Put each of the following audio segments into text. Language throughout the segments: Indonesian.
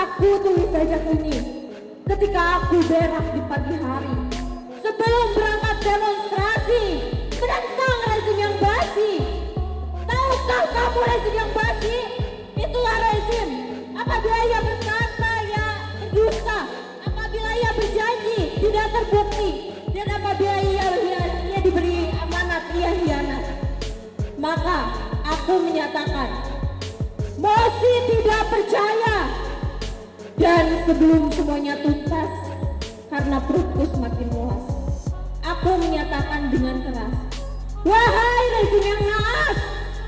Aku tulis saja ini ketika aku berak di pagi hari sebelum berangkat demonstrasi menentang rezim yang basi. Tahukah kamu rezim yang basi? Itulah rezim apabila ia berkata ia berdusta, apabila ia berjanji tidak terbukti, dan apabila ia diberi amanat ia hianat. Maka aku menyatakan mosi tidak percaya. Dan sebelum semuanya tuntas karena perutku semakin mulas, aku menyatakan dengan keras, wahai rezim yang naas,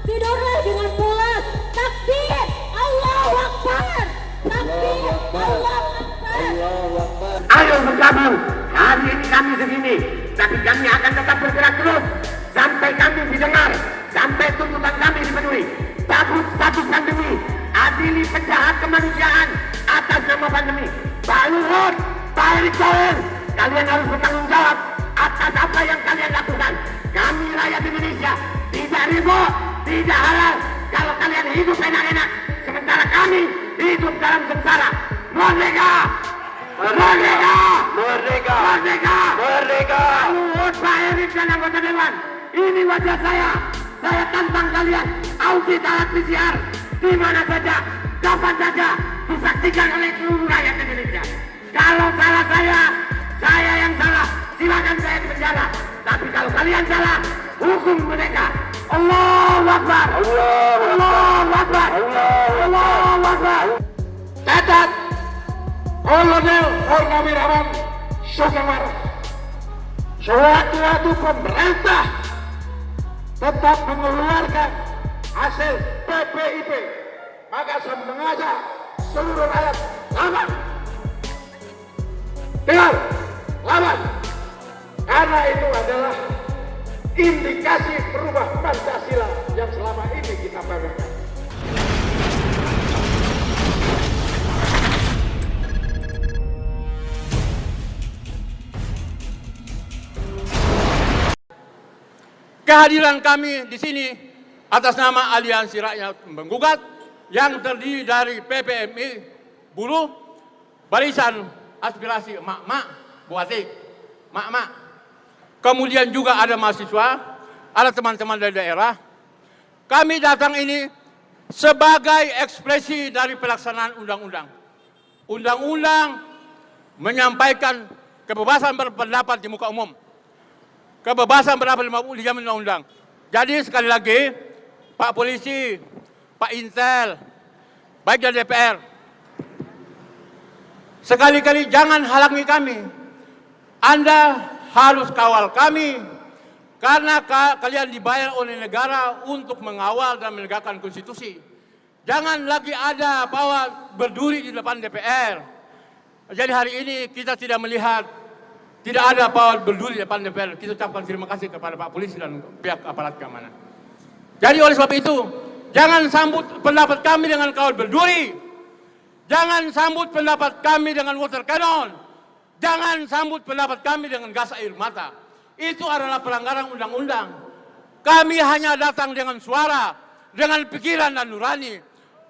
tidurlah dengan pulas. Takbir, Allahu Akbar. Takbir, Allahu Akbar. Ayo bergabung. Hari ini kami segini, tapi kami akan tetap bergerak terus sampai kami didengar, sampai tuntutan kami dipenuhi. Cabut status pandemi, adili penjahat kemanusiaan atas nama pandemi. Pak Luhut, Pak Erick Thohir, kalian harus bertanggung jawab atas apa yang kalian lakukan. Kami rakyat Indonesia tidak ribut, tidak halal kalau kalian hidup enak-enak, sementara kami hidup dalam sengsara. Merdeka! Merdeka! Merdeka! Merdeka! Merdeka! Pak Luhut, Pak Erick dan anggota Dewan, ini wajah saya. Saya tantang kalian audit alat PCR di mana saja, kapan saja, disaksikan oleh seluruh rakyat Indonesia. Kalau salah saya yang salah, silakan saya di penjara. Tapi kalau kalian salah, hukum mereka. Allahu Akbar. Allahu Akbar. Allahu Akbar. Catat, Kolonel Purnawirawan Sukamar, sewaktu-waktu pemerintah tetap mengeluarkan hasil PPIP, maka saya mengajak seluruh rakyat lawan. Dengar, lawan. Karena itu adalah indikasi berubah Pancasila yang selama ini kita banggakan. Kehadiran kami di sini atas nama Aliansi Rakyat Menggugat yang terdiri dari PPMI, buruh, barisan aspirasi emak-emak, buati, emak-emak. Kemudian juga ada mahasiswa, ada teman-teman dari daerah. Kami datang ini sebagai ekspresi dari pelaksanaan undang-undang. Undang-undang menyampaikan kebebasan berpendapat di muka umum. Kebebasan berpendapat dijamin undang-undang. Jadi sekali lagi, Pak Polisi, Pak Intel, baik dari DPR, sekali-kali jangan halangi kami. Anda harus kawal kami, karena kalian dibayar oleh negara untuk mengawal dan menegakkan konstitusi. Jangan lagi ada bahwa berduri di depan DPR. Jadi hari ini kita tidak melihat, tidak ada bahwa berduri di depan DPR. Kita ucapkan terima kasih kepada Pak Polisi dan pihak aparat keamanan. Jadi oleh sebab itu, jangan sambut pendapat kami dengan kawal berduri. Jangan sambut pendapat kami dengan water cannon. Jangan sambut pendapat kami dengan gas air mata. Itu adalah pelanggaran undang-undang. Kami hanya datang dengan suara, dengan pikiran dan nurani.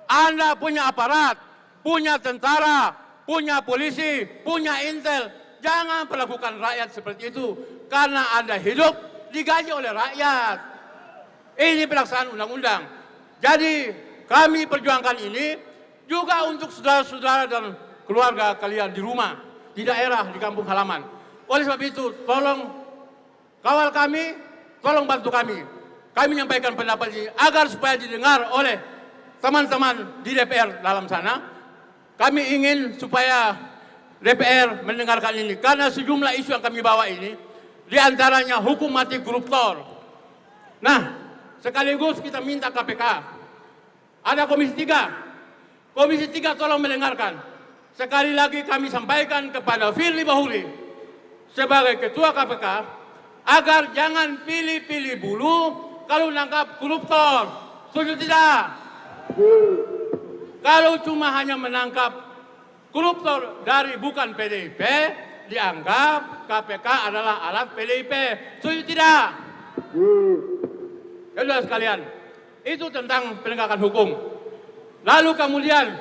Anda punya aparat, punya tentara, punya polisi, punya intel. Jangan perlakukan rakyat seperti itu. Karena Anda hidup digaji oleh rakyat. Ini pelaksanaan undang-undang. Jadi kami perjuangkan ini juga untuk saudara-saudara dan keluarga kalian di rumah, di daerah, di kampung halaman. Oleh sebab itu, tolong kawal kami, tolong bantu kami. Kami menyampaikan pendapat ini agar supaya didengar oleh teman-teman di DPR dalam sana. Kami ingin supaya DPR mendengarkan ini. Karena sejumlah isu yang kami bawa ini, diantaranya hukum mati koruptor. Nah, sekaligus kita minta KPK. Ada Komisi 3. Komisi 3 tolong mendengarkan. Sekali lagi kami sampaikan kepada Firly Bahuri sebagai Ketua KPK agar jangan pilih-pilih bulu kalau menangkap koruptor. Setuju tidak? Kalau cuma hanya menangkap koruptor dari bukan PDIP, dianggap KPK adalah alat PDIP. Setuju tidak? Saudara sekalian, itu tentang penegakan hukum. Lalu kemudian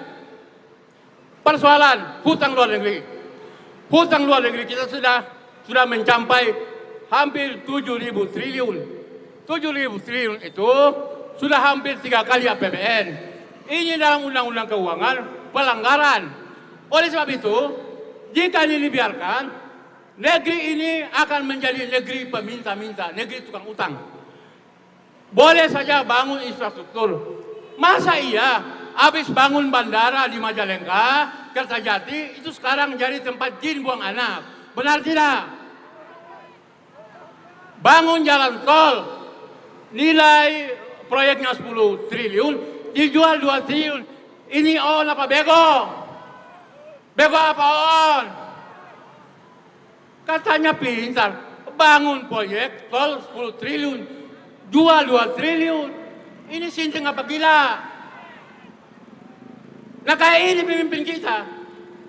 persoalan hutang luar negeri. Hutang luar negeri kita sudah mencapai hampir 7.000 triliun. 7.000 triliun itu sudah hampir 3 kali APBN. Ini dalam undang-undang keuangan pelanggaran. Oleh sebab itu, jika ini dibiarkan, negeri ini akan menjadi negeri peminta-minta, negeri tukang utang. Boleh saja bangun infrastruktur. Masa iya habis bangun bandara di Majalengka, Kertajati, itu sekarang jadi tempat jin buang anak. Benar tidak? Bangun jalan tol, nilai proyeknya 10 triliun, dijual 2 triliun. Ini on apa bego? Bego apa on? Katanya pintar, bangun proyek tol 10 triliun, jual 2 triliun. Ini sinting apa gila? Nah kayak ini pemimpin kita.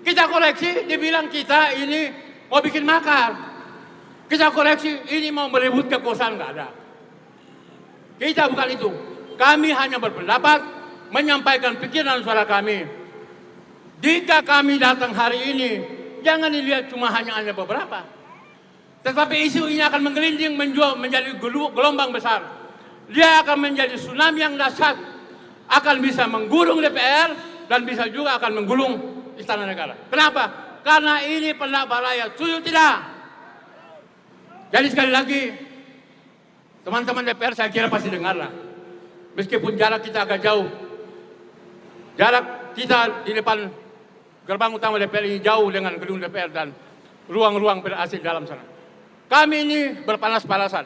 Kita koreksi, dibilang kita ini mau bikin makar. Kita koreksi, ini mau merebut kekuasaan, nggak ada. Kita bukan itu. Kami hanya berpendapat, menyampaikan pikiran suara kami. Jika kami datang hari ini, jangan dilihat cuma hanya beberapa. Tetapi isu ini akan menggelinding menjadi gelombang besar. Dia akan menjadi tsunami yang dahsyat. Akan bisa menggulung DPR, dan bisa juga akan menggulung Istana Negara. Kenapa? Karena ini pendapat rakyat. Setuju tidak? Jadi sekali lagi, teman-teman DPR saya kira pasti dengarlah. Meskipun jarak kita agak jauh. Jarak kita di depan gerbang utama DPR ini jauh dengan gedung DPR dan ruang-ruang ber-AC dalam sana. Kami ini berpanas-panasan.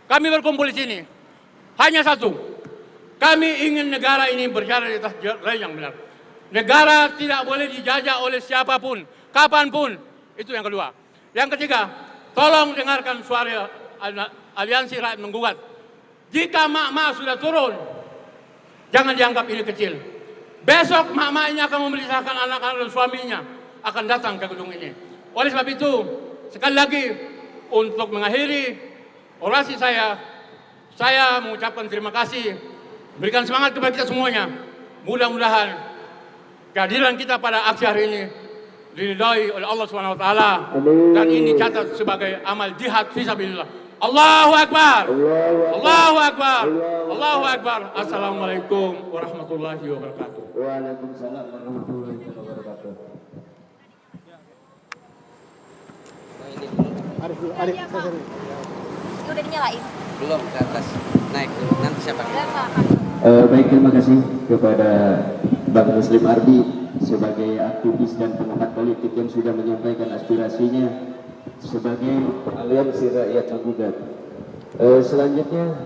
Kami berkumpul di sini. Hanya satu. Kami ingin negara ini berjalan di atas jalan yang benar. Negara tidak boleh dijajah oleh siapapun, kapanpun. Itu yang kedua. Yang ketiga, tolong dengarkan suara Aliansi Rakyat Menggugat. Jika mak-mak sudah turun, jangan dianggap ini kecil. Besok mak-mak ini akan memerintahkan anak-anak dan suaminya akan datang ke gedung ini. Oleh sebab itu, sekali lagi, untuk mengakhiri orasi saya mengucapkan terima kasih. Berikan semangat kepada kita semuanya. Mudah-mudahan kehadiran kita pada aksi hari ini diridhai oleh Allah SWT dan ini dicatat sebagai amal jihad fisabilillah. Allahu Akbar. Allahu Akbar. Allahu Akbar. Assalamualaikum warahmatullahi wabarakatuh. Waalaikumsalam warahmatullahi wabarakatuh. Arif, Udah dinyalain? belum ke atas, naik dulu. Nanti siapa? Baik, terima kasih kepada Bang Muslim Arbi sebagai aktivis dan pengamat politik yang sudah menyampaikan aspirasinya sebagai Aliansi Rakyat Menggugat. Selanjutnya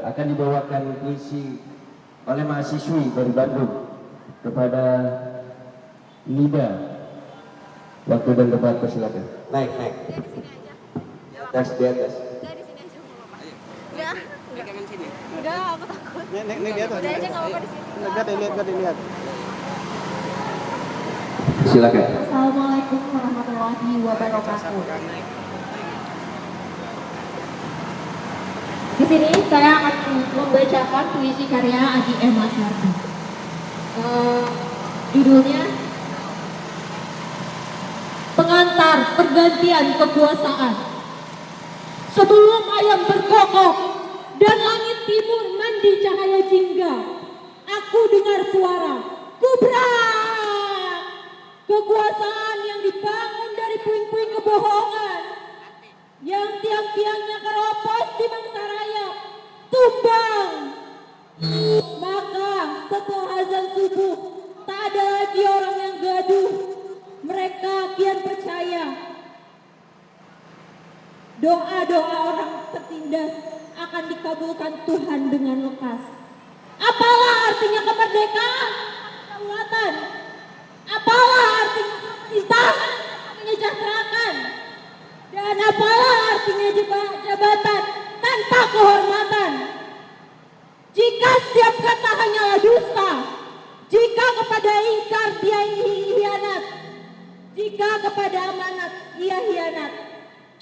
akan dibawakan puisi oleh mahasiswi dari Bandung kepada Nida. Waktu dan tempat persilakan. Naik. Di atas. Enggak, di sini aja nggak apa-apa. Pegangan sini. Udah, aku takut. Nek di atas. Udah aja nggak apa-apa di sini. Enggak dilihat. Silakan. Assalamualaikum warahmatullahi wabarakatuh. Di sini saya akan membacakan puisi karya Aji M. Masardi. Judulnya Pengantar Pergantian Kekuasaan. Sebelum ayam berkokok dan langit timur mandi cahaya jingga, aku dengar suara kubrak. Kekuasaan yang dibangun dari puing-puing kebohongan, yang tiang-tiangnya keropos di mangsa raya, tumbang. Maka setelah azan subuh, tak ada lagi orang yang gaduh. Mereka kian percaya doa-doa orang tertindas akan dikabulkan Tuhan dengan lekas. Apalah artinya kemerdekaan, kedaulatan? Apalah artinya pemerintahan, menyejahterakan? Dan apalah artinya jabatan tanpa kehormatan? Jika setiap kata hanyalah dusta, jika kepada ingkar dia hianat, jika kepada amanat ia hianat,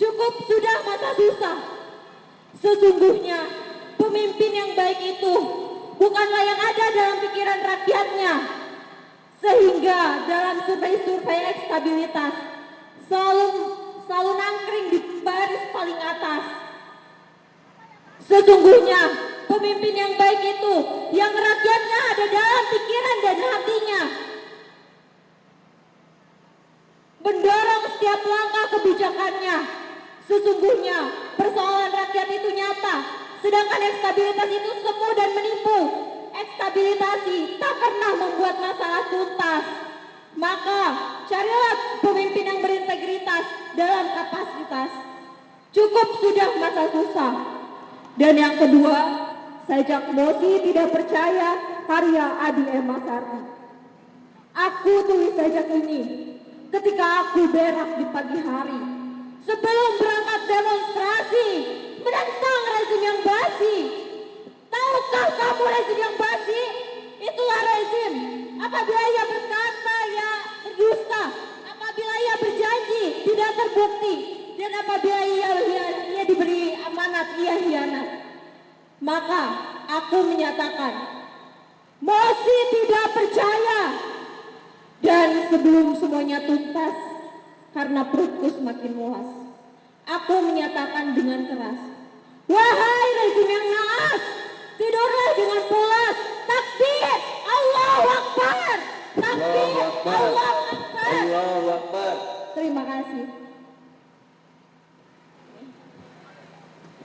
cukup sudah masa susah. Sesungguhnya pemimpin yang baik itu bukanlah yang ada dalam pikiran rakyatnya, Sehingga dalam survei-survei elektabilitas selalu nangkring di baris paling atas. Sesungguhnya pemimpin yang baik itu yang rakyatnya ada dalam pikiran dan hatinya, mendorong setiap langkah kebijakannya. Sesungguhnya persoalan rakyat itu nyata, sedangkan elektabilitas itu semu dan menipu. Ekstabilitasi tak pernah membuat masalah tuntas. Maka carilah pemimpin yang berintegritas dalam kapasitas. Cukup sudah masa susah. Dan yang kedua, sajak Mosi tidak percaya karya Adi M. Sardi. Aku tulis sajak ini ketika aku berak di pagi hari, sebelum berangkat demonstrasi menentang rezim yang basi. Tahukah kamu rezim yang basi? Itulah rezim apabila ia berkata ia berdusta, apabila ia berjanji tidak terbukti, dan apabila ia diberi amanat ia hianat. Maka aku menyatakan Mosi tidak percaya. Dan sebelum semuanya tuntas, karena perutku semakin muas, aku menyatakan dengan keras, wahai rezim yang naas, tidurlah dengan pulas. Takbir, Allahu Akbar. Takbir, Allahu Akbar. Allahu Akbar. Terima kasih.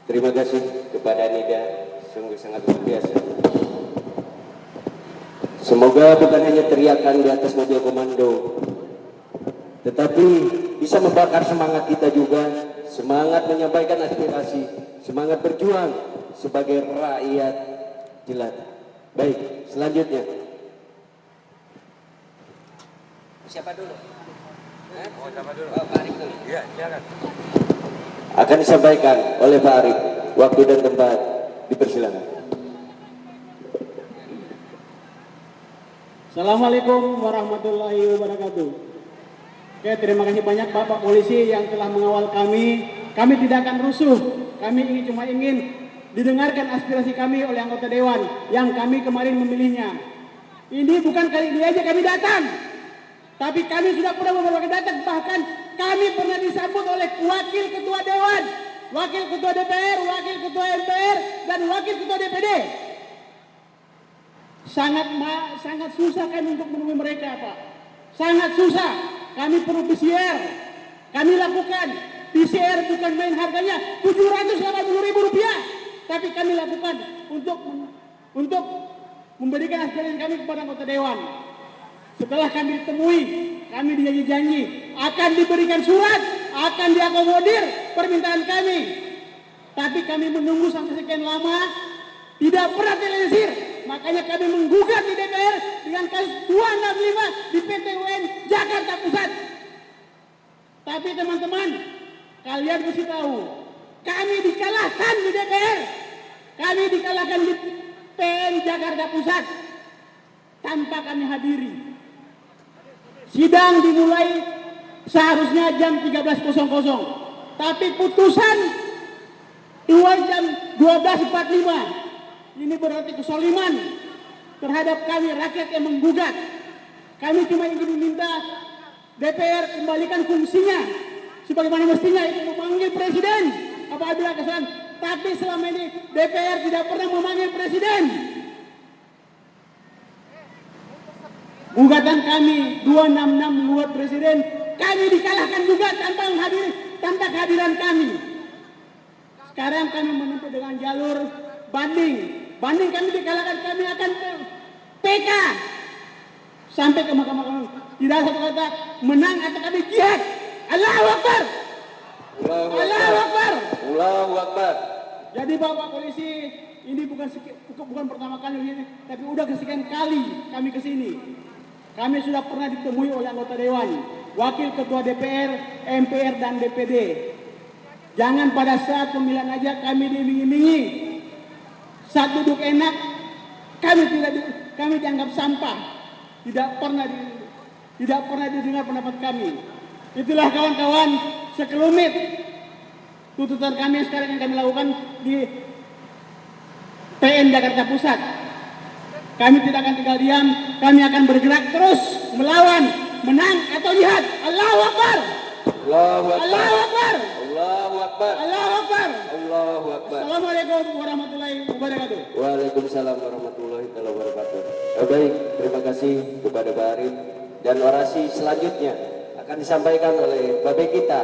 Terima kasih kepada Nida, sungguh sangat luar biasa. Semoga bukan hanya teriakan di atas mobil komando, tetapi bisa membakar semangat kita juga, semangat menyampaikan aspirasi, semangat berjuang sebagai rakyat jelata. Baik, selanjutnya. Siapa dulu? Oh, siapa dulu? Oh, Pak Arif dulu. Iya, silakan. Akan disampaikan oleh Pak Arif. Waktu dan tempat dipersilakan. Assalamualaikum warahmatullahi wabarakatuh. Oke, terima kasih banyak Bapak Polisi yang telah mengawal kami. Kami tidak akan rusuh. Kami cuma ingin didengarkan aspirasi kami oleh anggota Dewan yang kami kemarin memilihnya. Ini bukan kali ini aja kami datang, tapi kami sudah pernah beberapa kali datang. Bahkan kami pernah disambut oleh Wakil Ketua Dewan, Wakil Ketua DPR, Wakil Ketua MPR, dan Wakil Ketua DPD. Sangat susah kami untuk menemui mereka, Pak. Sangat susah. Kami perlu PCR. Kami lakukan PCR, bukan main, harganya Rp780.000. Tapi kami lakukan untuk memberikan aspirasi kami kepada anggota Dewan. Setelah kami ditemui, kami dijanji akan diberikan surat, akan diakomodir permintaan kami. Tapi kami menunggu sampai sekian lama, tidak pernah terrealisir. Makanya kami menggugat di DPR dengan kasus 265 di PT UN Jakarta Pusat. Tapi teman-teman, kalian mesti tahu, kami dikalahkan di DPR. Kami dikalahkan di PN Jakarta Pusat tanpa kami hadiri. Sidang dimulai seharusnya jam 13.00, tapi putusan keluar jam 12.45. Ini berarti kesoliman terhadap kami rakyat yang menggugat. Kami cuma ingin meminta DPR kembalikan fungsinya sebagaimana mestinya, itu memanggil presiden apabila kesalahan. Tapi selama ini DPR tidak pernah memanggil presiden. Gugatan kami 266 membuat presiden, kami dikalahkan juga tanpa kehadiran kami. Sekarang kami menempuh dengan jalur banding. Banding kami dikalahkan, kami akan PK sampai ke Mahkamah Konstitusi. Tidak satu kata menang atau kami jihad. Allahu Akbar. Allahu Akbar. Allahu Akbar. Jadi Bapak Polisi, ini bukan pertama kali ini, tapi udah kesekian kali kami kesini. Kami sudah pernah ditemui oleh anggota Dewan, Wakil Ketua DPR, MPR, dan DPD. Jangan pada saat pemilihan aja kami diiming-imingi. Saat duduk enak, kami dianggap sampah. Tidak pernah didengar pendapat kami. Itulah kawan-kawan sekelumit tuntutan kami yang sekarang yang kami lakukan di PN Jakarta Pusat. Kami tidak akan tinggal diam, kami akan bergerak terus melawan, menang atau jihad. Allahu Akbar. Allahu Akbar. Allahu Akbar. Allahu Akbar. Allahu Akbar. Allahu Akbar. Assalamualaikum warahmatullahi wabarakatuh. Waalaikumsalam warahmatullahi wabarakatuh. Baik, terima kasih kepada Pak Arif. Dan orasi selanjutnya akan disampaikan oleh Babe kita,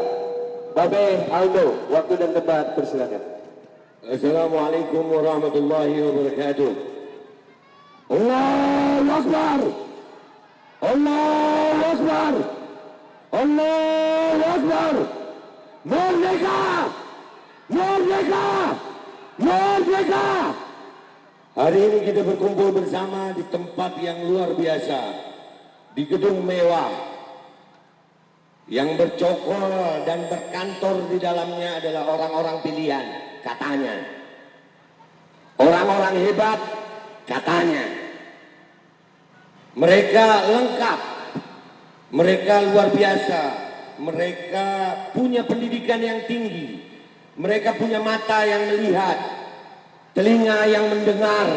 Babe Aldo. Waktu dan tempat persilakan. Assalamualaikum warahmatullahi wabarakatuh. Allahu Akbar. Allahu Akbar. Allahu Akbar. Merdeka! Merdeka! Merdeka! Hari ini kita berkumpul bersama di tempat yang luar biasa, di gedung mewah yang bercokol dan berkantor di dalamnya adalah orang-orang pilihan, katanya. Orang-orang hebat, katanya. Mereka lengkap, mereka luar biasa, mereka punya pendidikan yang tinggi, mereka punya mata yang melihat, telinga yang mendengar,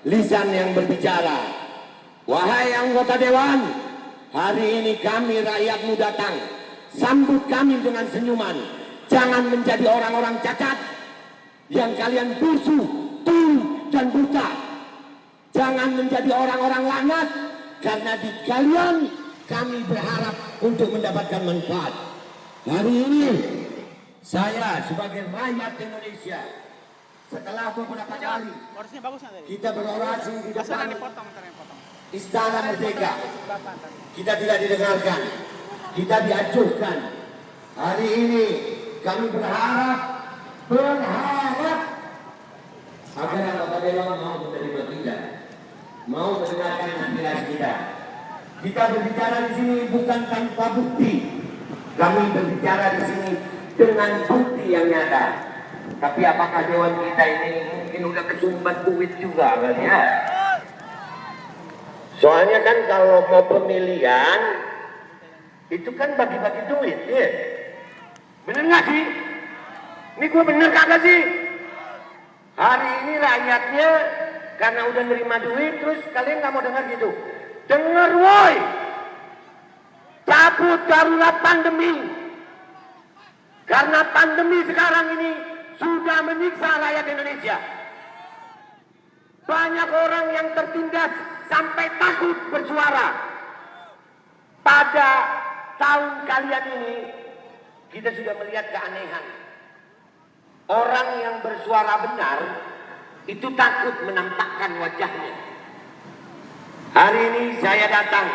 lisan yang berbicara. Wahai anggota dewan, hari ini kami rakyatmu datang, sambut kami dengan senyuman. Jangan menjadi orang-orang cacat yang kalian busuk, tuli dan buta. Jangan menjadi orang-orang laknat, karena di kalian kami berharap untuk mendapatkan manfaat. Hari ini saya sebagai rakyat Indonesia, setelah beberapa kali kita berorasi di depan Istana Merdeka, kita tidak didengarkan, kita diacuhkan. Hari ini kami berharap agar anggota dewan mau menerima kita, mau mendengarkan aspirasi kita. Kita berbicara di sini bukan tanpa bukti, kami berbicara di sini dengan bukti yang nyata. Tapi apakah dewan kita ini mungkin udah kesumbat duit juga kali ya? Soalnya kan kalau mau pemilihan itu kan bagi-bagi duit, ya. Bener nggak sih? Ini gue bener kagak sih? Hari ini rakyatnya karena udah nerima duit, terus kalian nggak mau dengar gitu? Dengar woi, cabut darurat pandemi. Karena pandemi sekarang ini sudah menyiksa rakyat Indonesia. Banyak orang yang tertindas sampai takut bersuara. Pada tahun kalian ini kita sudah melihat keanehan. Orang yang bersuara benar itu takut menampakkan wajahnya. Hari ini saya datang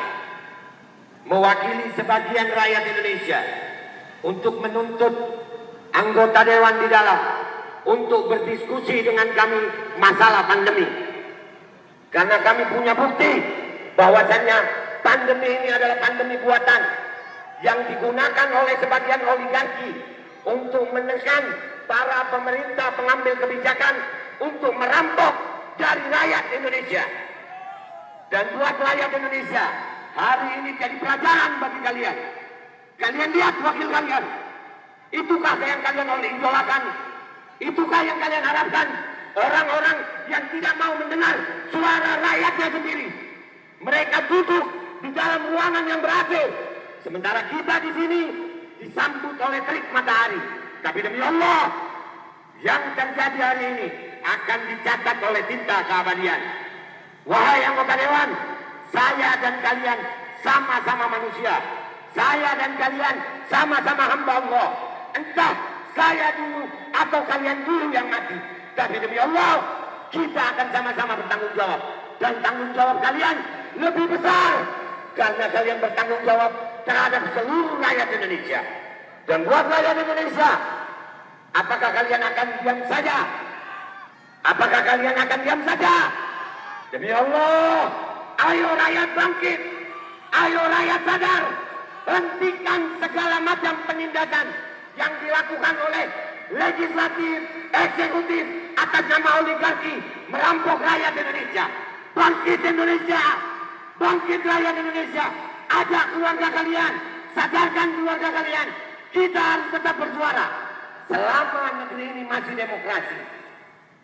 mewakili sebagian rakyat Indonesia untuk menuntut anggota dewan di dalam untuk berdiskusi dengan kami masalah pandemi. Karena kami punya bukti bahwasannya pandemi ini adalah pandemi buatan yang digunakan oleh sebagian oligarki untuk menekan para pemerintah pengambil kebijakan untuk merampok dari rakyat Indonesia. Dan buat rakyat Indonesia, hari ini jadi pelajaran bagi kalian. Kalian lihat wakil kalian, itukah yang kalian idolakan? Itukah yang kalian harapkan? Orang-orang yang tidak mau mendengar suara rakyatnya sendiri. Mereka duduk di dalam ruangan yang ber-AC, sementara kita di sini disambut oleh terik matahari. Tapi demi Allah, yang terjadi hari ini akan dicatat oleh tinta keabadian. Wahai anggota dewan, saya dan kalian sama-sama manusia. Saya dan kalian sama-sama hamba Allah. Entah saya dulu atau kalian dulu yang mati. Tapi demi Allah, kita akan sama-sama bertanggung jawab. Dan tanggung jawab kalian lebih besar, karena kalian bertanggung jawab terhadap seluruh rakyat Indonesia. Dan buat rakyat Indonesia, apakah kalian akan diam saja? Apakah kalian akan diam saja? Demi Allah, ayo rakyat bangkit. Ayo rakyat sadar. Hentikan segala macam penindakan yang dilakukan oleh legislatif, eksekutif atas nama oligarki merampok rakyat Indonesia. Bangkit Indonesia, bangkit rakyat Indonesia. Ajak keluarga kalian, sadarkan keluarga kalian. Kita harus tetap bersuara selama negeri ini masih demokrasi.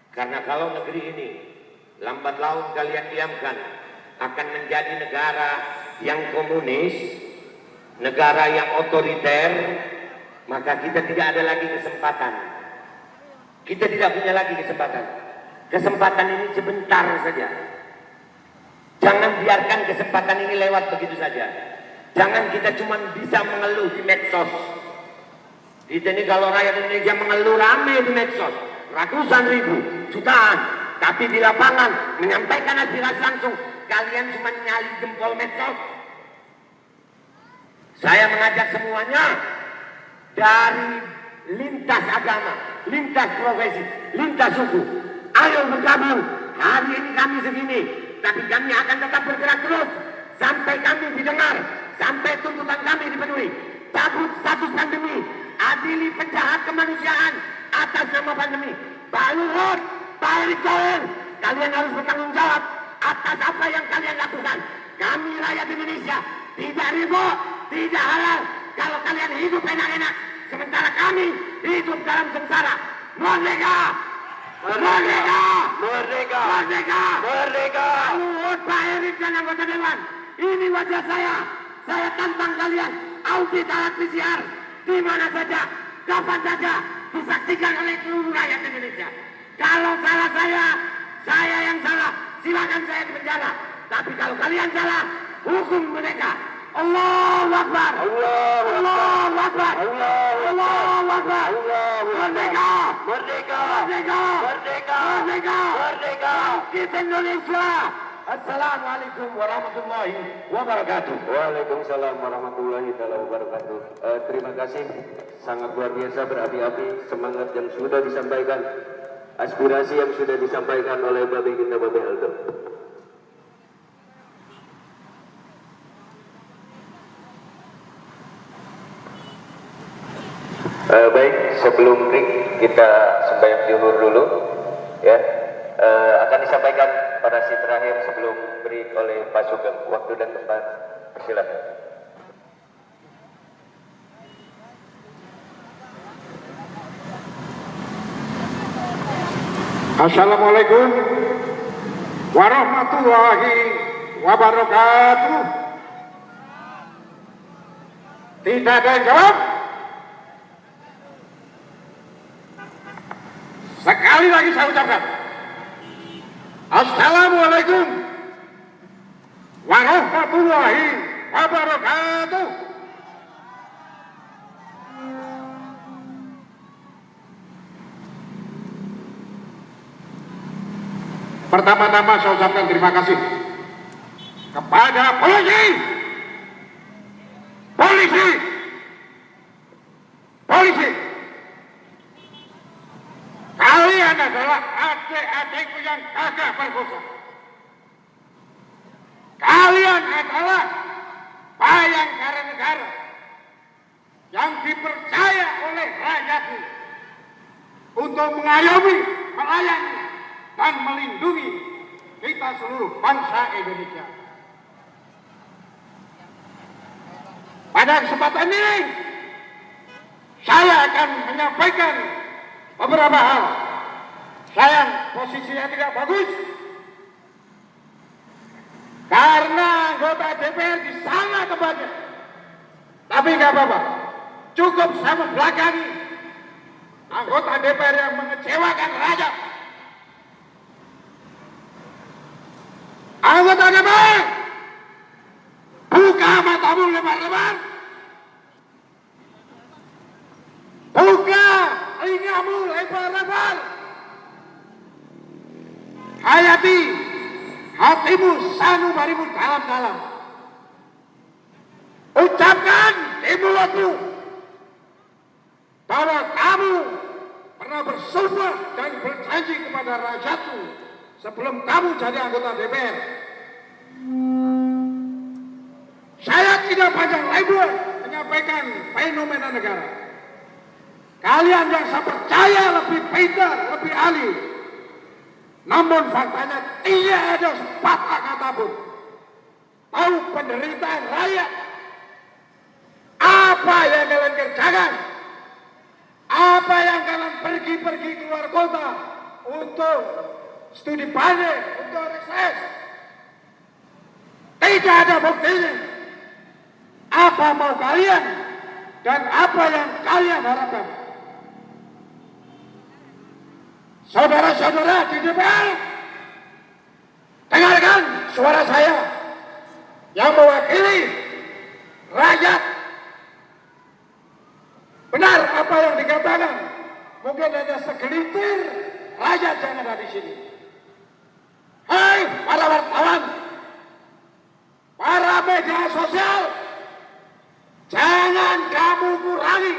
Karena kalau negeri ini lambat laun kalian diamkan, akan menjadi negara yang komunis, negara yang otoriter, maka kita tidak ada lagi kesempatan. Kita tidak punya lagi kesempatan. Kesempatan ini sebentar saja. Jangan biarkan kesempatan ini lewat begitu saja. Jangan kita cuma bisa mengeluh di medsos. Kita ini kalau rakyat Indonesia mengeluh rame di medsos, ratusan ribu, jutaan. Tapi di lapangan menyampaikan aspirasi langsung, kalian cuma nyali jempol medsos. Saya mengajak semuanya dari lintas agama, lintas profesi, lintas suku. Ayo bergabung. Hari ini kami segini, tapi kami akan tetap bergerak terus sampai kami didengar, sampai tuntutan kami dipenuhi. Cabut status pandemi, adili penjahat kemanusiaan atas nama pandemi. Pak Luhut, Pak Erick Thohir, kalian harus bertanggung jawab atas apa yang kalian lakukan. Kami rakyat Indonesia tidak ribut, tidak halal kalau kalian hidup enak-enak, sementara kami hidup dalam sengsara. Merdeka! Merdeka! Merdeka! Merdeka! Merdeka! Pak Luhut, Pak Erick dan anggota Dewan, ini wajah saya. Saya tantang kalian audit alat PCR di mana saja, kapan saja, disaksikan oleh seluruh rakyat Indonesia. Kalau salah saya yang salah, silakan saya di penjara. Tapi kalau kalian salah, hukum mereka. Allahu Akbar. Allahu Akbar. Allahu Akbar. Merdeka. Merdeka. Merdeka. Merdeka. Merdeka. Merdeka. Kita Indonesia. Assalamualaikum warahmatullahi wabarakatuh. Waalaikumsalam warahmatullahi wabarakatuh. Terima kasih, sangat luar biasa, berapi-api semangat yang sudah disampaikan, aspirasi yang sudah disampaikan oleh Babe kita, Babe Aldo. Baik, sebelum break kita sembahyang zuhur dulu, ya. Akan disampaikan pada si terakhir sebelum break oleh Pak Sugeng. Waktu dan tempat, persilakan. Assalamualaikum warahmatullahi wabarakatuh. Tidak ada yang jawab? Sekali lagi saya ucapkan, Assalamualaikum warahmatullahi wabarakatuh. Pertama-tama saya ucapkan terima kasih kepada polisi. Kalian adalah adik-adikku yang gagah perkasa. Kalian adalah bayangkara negara yang dipercaya oleh rakyatnya untuk mengayomi, melayani, dan melindungi kita seluruh bangsa Indonesia. Pada kesempatan ini, saya akan menyampaikan beberapa hal. Sayang, posisinya tidak bagus, karena anggota DPR di sana tempatnya. Tapi nggak apa-apa, cukup saya membelakangi anggota DPR yang mengecewakan rakyat. Anggota DPR, buka matamu lebar-lebar, buka telingamu lebar-lebar, hayati hatimu sanubarimu dalam-dalam, ucapkan di mulutmu bahwa kamu pernah bersumpah dan berjanji kepada rakyatmu sebelum kamu jadi anggota DPR. Saya tidak panjang lebar menyampaikan fenomena negara. Kalian yang saya percaya lebih pintar, lebih ahli, namun faktanya tidak ada sepatah kata pun tahu penderitaan rakyat. Apa yang kalian kerjakan? Apa yang kalian pergi-pergi keluar kota untuk studi banding, untuk reses. Tidak ada buktinya. Apa mau kalian dan apa yang kalian harapkan? Saudara-saudara di DPR, dengarkan suara saya yang mewakili rakyat. Benar apa yang dikatakan, mungkin hanya segelintir rakyat yang ada di sini. Hai para wartawan, para media sosial, jangan kamu kurangi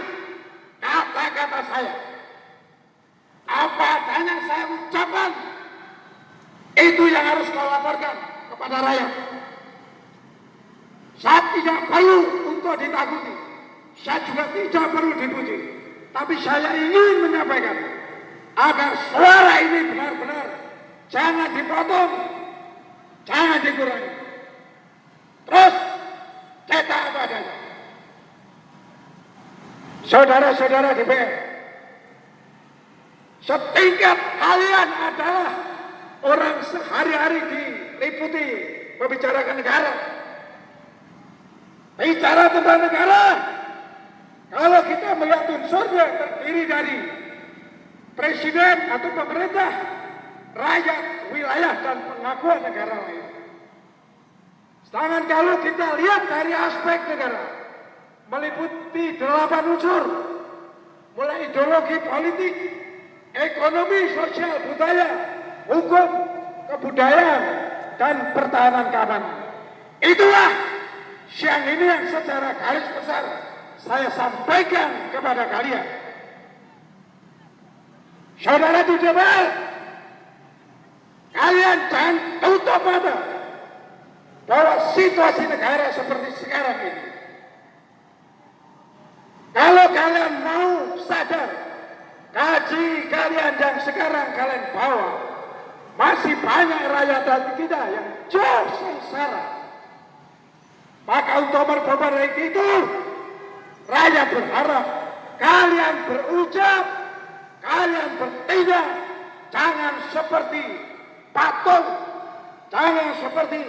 kata-kata saya. Apa adanya saya ucapkan, itu yang harus kau laporkan kepada rakyat. Saya tidak perlu untuk ditakuti, saya juga tidak perlu dipuji, tapi saya ingin menyampaikan agar suara ini benar-benar jangan dipotong, jangan dikurangi. Terus cetak apa adanya. Saudara-saudara DPR, setingkat kalian adalah orang sehari-hari diliputi membicarakan negara, bicara tentang negara. Kalau kita melihat unsurnya terdiri dari presiden atau pemerintah, rakyat, wilayah, dan pengakuan negara lain. Sedangkan kalau kita lihat dari aspek negara, meliputi 8 unsur, mulai ideologi politik, ekonomi, sosial, budaya, hukum, kebudayaan, dan pertahanan keamanan. Itulah siang ini yang secara garis besar saya sampaikan kepada kalian. Saudara di DPR, kalian jangan tutup mata bahwa situasi negara seperti sekarang ini. Kalau kalian mau sadar, gaji kalian yang sekarang kalian bawa, masih banyak rakyat kita yang jauh sengsara. Maka untuk memperbaiki itu, rakyat berharap kalian berucap, kalian bertindak, jangan seperti patung, jangan seperti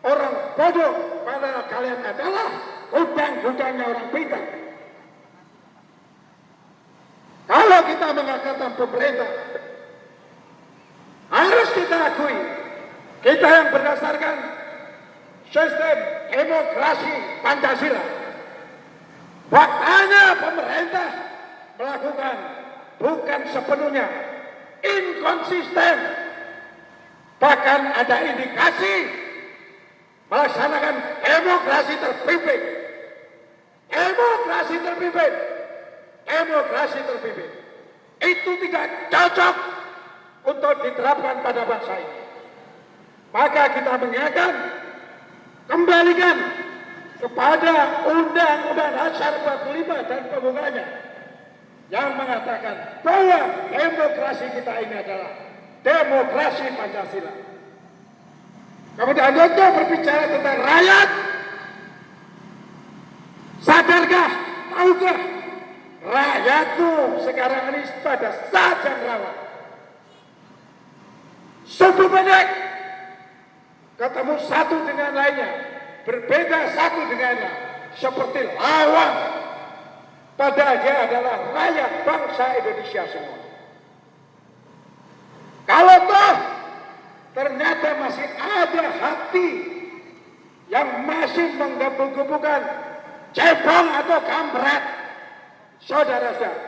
orang bodoh, padahal kalian adalah gudang-gudangnya orang pintar. Kalau kita mengatakan pemerintah, harus kita akui, kita yang berdasarkan sistem demokrasi Pancasila. Faktanya pemerintah melakukan bukan sepenuhnya, inkonsisten. Bahkan ada indikasi melaksanakan demokrasi terpimpin. Demokrasi terpimpin. Demokrasi terpimpin. Itu tidak cocok untuk diterapkan pada bangsa ini. Maka kita mengingatkan, kembalikan kepada Undang-Undang Dasar 45 dan pembukanya yang mengatakan bahwa demokrasi kita ini adalah demokrasi Pancasila. Kemudian untuk berbicara tentang rakyat, sadarkah, tahukah rakyatmu sekarang ini pada saat yang rawan. Suku pendek ketemu satu dengan lainnya, berbeda satu dengan lainnya, seperti lawan. Padahal dia adalah rakyat bangsa Indonesia semua. Kalau toh ternyata masih ada hati yang masih menggebu-gebukan cebong atau kampret, saudara-saudara,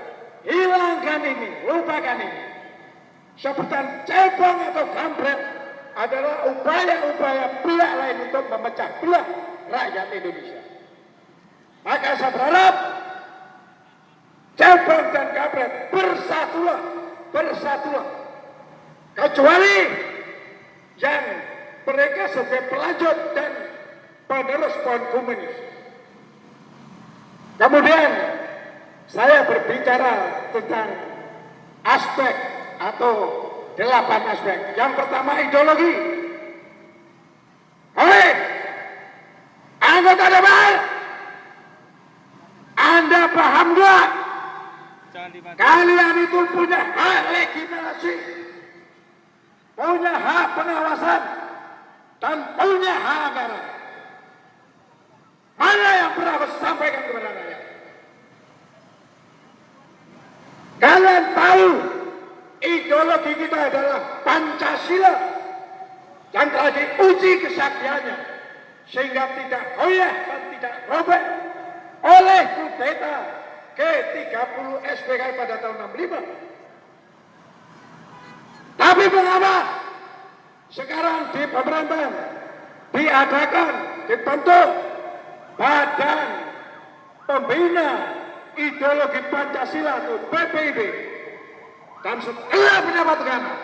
hilangkan ini, lupakan ini. Seperti cebong atau kampret adalah upaya-upaya pihak lain untuk memecah belah rakyat Indonesia. Maka saya berharap cebong dan kampret bersatulah, bersatulah. Kecuali yang mereka sebagai pelanjut dan penerus pohon komunis. Kemudian saya berbicara tentang aspek atau 8 aspek. Yang pertama ideologi. Hei, anggota DPR, Anda paham nggak? Kalian itu punya hak legitimasi punya hak pengawasan, dan punya hak anggaran. Mana yang pernah aku sampaikan kepada rakyat? Kalian tahu ideologi kita adalah Pancasila yang telah diuji kesaktiannya sehingga tidak goyah dan tidak robek oleh kudeta G30 SPKI pada tahun 65. Tapi mengapa sekarang di pemerintahan diadakan, dibentuk Badan Pembina Ideologi Pancasila atau BPIP, dan setelah pendapat agama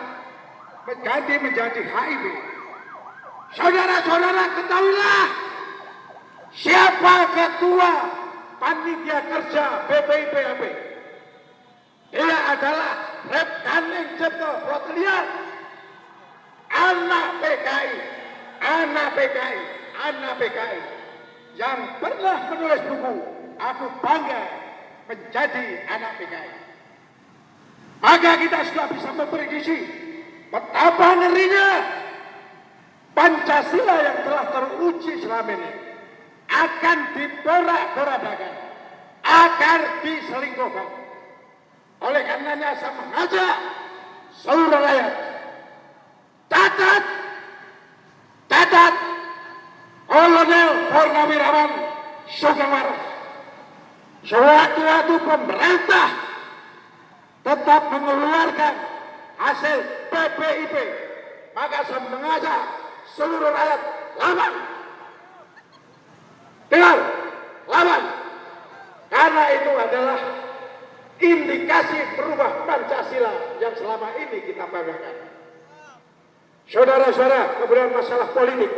berganti menjadi HIP. Saudara-saudara ketahuilah siapa ketua panitia kerja BPIP AP. Dia adalah Repkaning Cipto Protelian, anak PKI yang pernah menulis buku Aku Bangga Menjadi Anak PKI. Maka kita sudah bisa memprediksi betapa ngerinya Pancasila yang telah teruji selama ini akan diporak-porandakan, akan diselingkuhkan. Oleh karenanya saya mengajak seluruh rakyat, catat Kolonel Purnawirawan Sugeng Waras. Sewaktu-waktu pemerintah tetap mengeluarkan hasil BPIP, maka saya mengajak seluruh rakyat lawan. Dengar, lawan. Karena itu adalah indikasi berubah Pancasila yang selama ini kita banggakan. Saudara-saudara, kemudian masalah politik.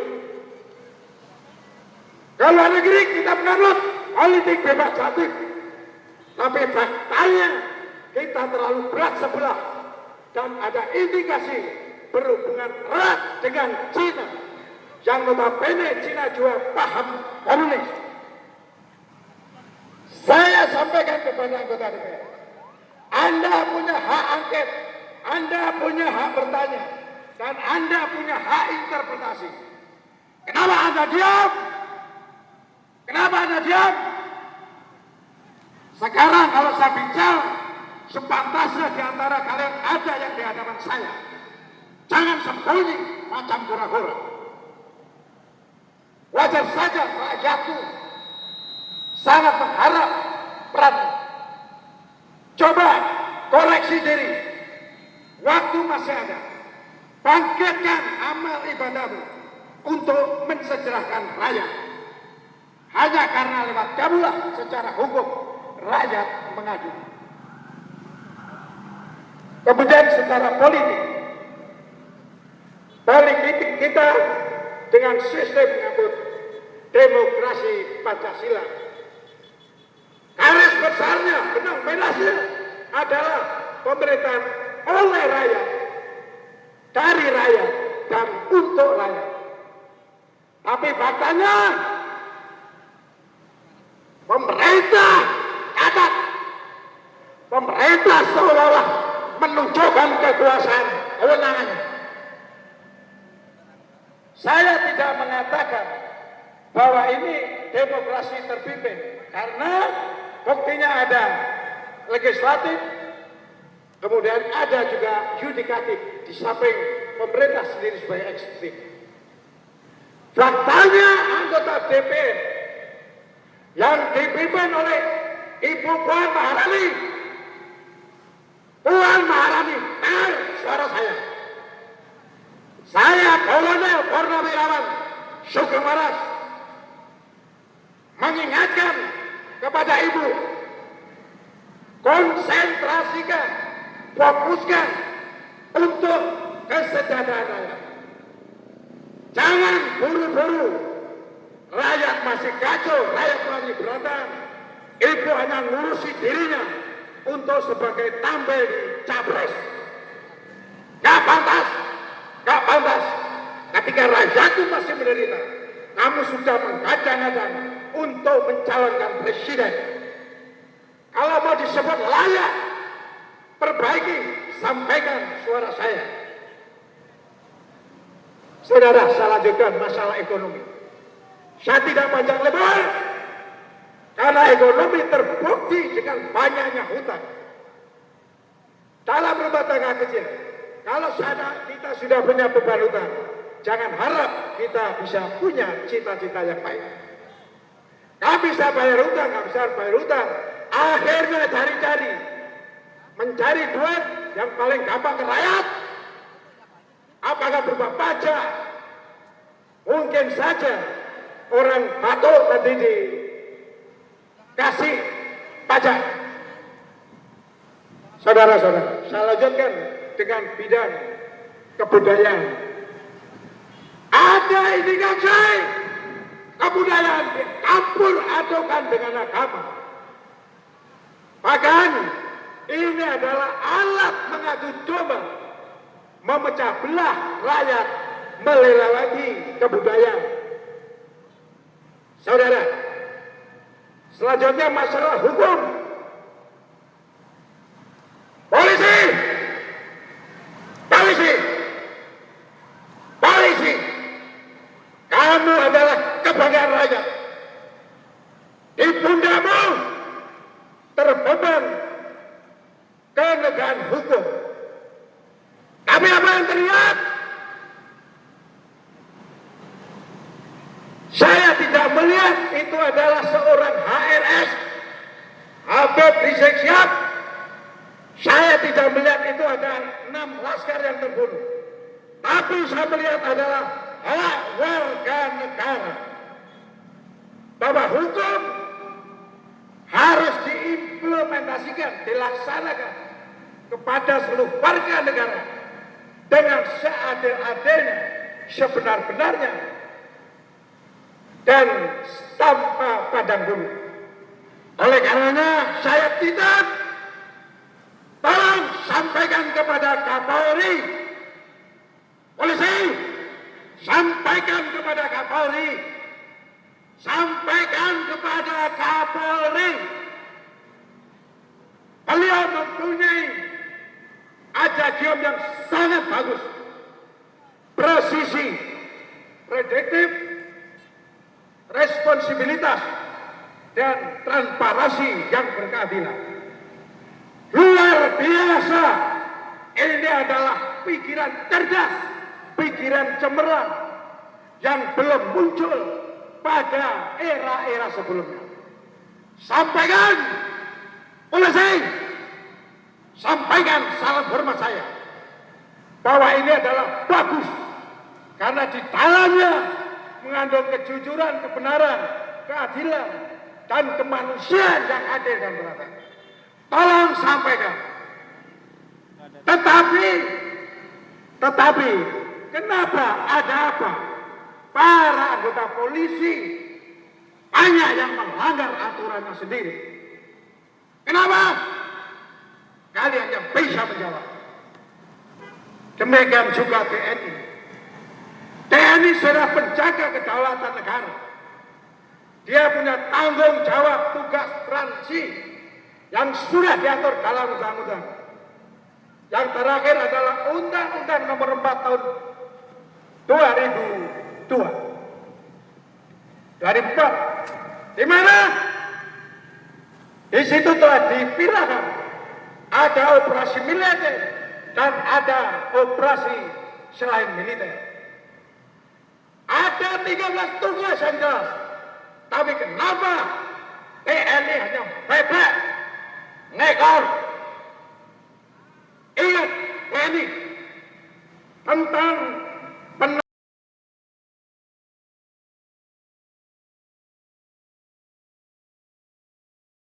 Kalau negeri kita menganut politik bebas aktif, tapi faktanya kita terlalu berat sebelah dan ada indikasi berhubungan erat dengan Cina yang notabene Cina juga paham komunis. Saya sampaikan kepada anggota DPR, Anda punya hak angket, Anda punya hak bertanya, dan Anda punya hak interpretasi. Kenapa Anda diam? Kenapa Anda diam? Sekarang kalau saya bicara, sepantasnya di antara kalian ada yang di hadapan saya. Jangan sembunyi macam kura-kura. Wajar saja rakyatku sangat mengharap peran. Coba koreksi diri. Waktu masih ada. Bangkitkan amal ibadahmu untuk mensejarahkan rakyat. Hanya karena lewat kamulah secara hukum rakyat mengaju. Kemudian secara politik kita dengan sistem menyambut demokrasi Pancasila, garis besarnya, benang merahnya adalah pemerintahan oleh rakyat, dari rakyat, dan untuk rakyat. Tapi faktanya pemerintah seolah-olah menunjukkan kekuasaan kewenangannya. Saya tidak mengatakan bahwa ini demokrasi terpimpin, karena buktinya ada legislatif, kemudian ada juga yudikatif di samping pemerintah sendiri sebagai eksekutif. Faktanya anggota DPR yang dipimpin oleh Ibu Puan Maharani, dengar suara saya Kolonel Purnawirawan Sugeng Waras, mengingatkan kepada Ibu, konsentrasikan, fokuskan untuk kesejahteraan rakyat. Jangan buru-buru, rakyat masih kacau, rakyat masih berontak. Ibu hanya ngurusi dirinya untuk sebagai tampil di capres. Gak pantas. Ketika rakyatku masih menderita, kamu sudah menggadang-gadang untuk mencalonkan presiden. Kalau mau disebut layak, perbaiki, sampaikan suara saya. Saudara, saya lanjutkan masalah ekonomi. Saya tidak panjang lebar, karena ekonomi terbukti dengan banyaknya hutang. Dalam rumah tangga kecil, kalau kita sudah punya beban hutang, jangan harap kita bisa punya cita-cita yang baik. Gak bisa bayar hutang, gak bisa bayar hutang. Akhirnya cari-cari, mencari duit yang paling gampang ke rakyat. Apakah berupa pajak? Mungkin saja orang batuk nanti dikasih pajak. Saudara-saudara, saya lanjutkan dengan bidang kebudayaan. Ada indikasi kebudayaan dicampur adukan dengan agama. Bahkan ini adalah alat mengadu domba, memecah belah rakyat, melewati kebudayaan. Saudara, selanjutnya masalah hukum. Polisi, polisi, polisi, kamu adalah kebanggaan rakyat. Di pundamu terbeban kenegakan hukum. Tapi apa yang terlihat? Saya tidak melihat itu adalah seorang HRS, Habib Rizik Syihab. Saya tidak melihat itu ada 6 laskar yang terbunuh. Tapi saya melihat adalah hak warga negara. Bahwa hukum harus diimplementasikan, dilaksanakan kepada seluruh warga negara dengan seadil-adilnya, sebenar-benarnya, dan tanpa pandang bulu. Oleh karenanya saya tidak, tolong sampaikan kepada Kapolri, polisi, sampaikan kepada Kapolri, sampaikan kepada Kapolri. Beliau mempunyai ajakium yang sangat bagus, presisi, prediktif, responsibilitas, dan transparansi yang berkeadilan. Luar biasa. Ini adalah pikiran cerdas, pikiran cemerlang yang belum muncul pada era-era sebelumnya. Sampaikan, polisi, sampaikan salam hormat saya bahwa ini adalah bagus karena di dalamnya mengandung kejujuran, kebenaran, keadilan, dan kemanusiaan yang adil dan merata. Tolong sampaikan. Tetapi, kenapa ada apa? Para anggota polisi banyak yang melanggar aturannya sendiri. Kenapa? Kalian yang bisa menjawab. Demikian juga TNI. TNI sudah penjaga kedaulatan negara. Dia punya tanggung jawab tugas transi yang sudah diatur dalam undang-undang. Yang terakhir adalah Undang-Undang Nomor 4 Tahun 2004, di mana di situ telah dipilahkan ada operasi militer dan ada operasi selain militer. Ada 13 tugas yang jelas. Tapi kenapa TNI hanya bebek, ngekor? Ingat TNI tentang